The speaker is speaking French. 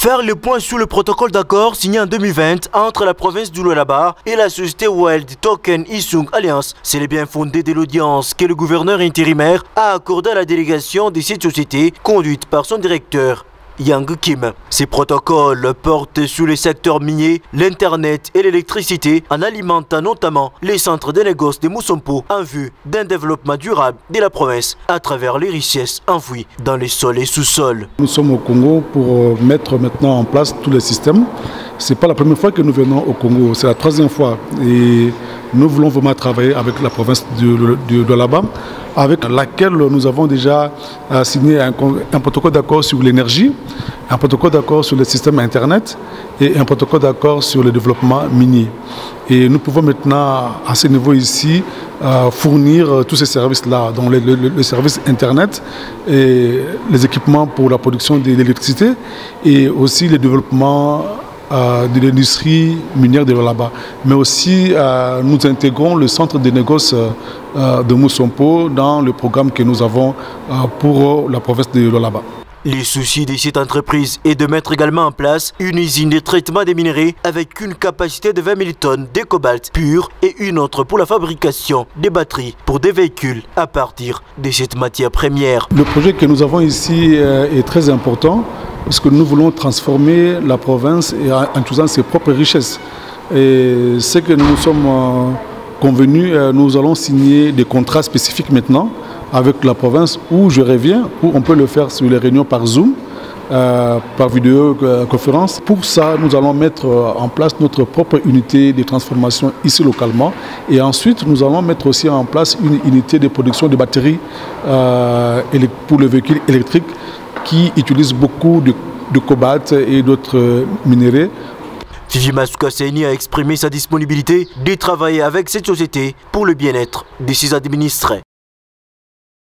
Faire le point sur le protocole d'accord signé en 2020 entre la province du Lualaba et la société Wild Token Isung Alliance. C'est le bien fondé de l'audience que le gouverneur intérimaire a accordé à la délégation de cette société conduite par son directeur, Yang Kim. Ces protocoles portent sur les secteurs miniers, l'internet et l'électricité en alimentant notamment les centres de négoce de Mousompo en vue d'un développement durable de la province à travers les richesses enfouies dans les sols et sous-sols. Nous sommes au Congo pour mettre maintenant en place tous les systèmes. Ce n'est pas la première fois que nous venons au Congo, c'est la troisième fois. Et nous voulons vraiment travailler avec la province de Lualaba, avec laquelle nous avons déjà signé un protocole d'accord sur l'énergie, un protocole d'accord sur le système Internet et un protocole d'accord sur le développement minier. Et nous pouvons maintenant, à ce niveau ici, fournir tous ces services-là, donc le service Internet, et les équipements pour la production de l'électricité et aussi le développement de l'industrie minière de Lualaba. Mais aussi, nous intégrons le centre de négoce de Mousompo dans le programme que nous avons pour la province de Lualaba. Le souci de cette entreprise est de mettre également en place une usine de traitement des minerais avec une capacité de 20 000 tonnes de cobalt pur et une autre pour la fabrication des batteries pour des véhicules à partir de cette matière première. Le projet que nous avons ici est très important parce que nous voulons transformer la province en utilisant ses propres richesses. Et ce que nous nous sommes convenus, nous allons signer des contrats spécifiques maintenant avec la province où je reviens, où on peut le faire sur les réunions par Zoom, par vidéoconférence. Pour ça, nous allons mettre en place notre propre unité de transformation ici localement. Et ensuite, nous allons mettre aussi en place une unité de production de batteries pour les véhicules électriques qui utilisent beaucoup de cobalt et d'autres minéraux. Fifi Masuka Seni a exprimé sa disponibilité de travailler avec cette société pour le bien-être de ses administrés.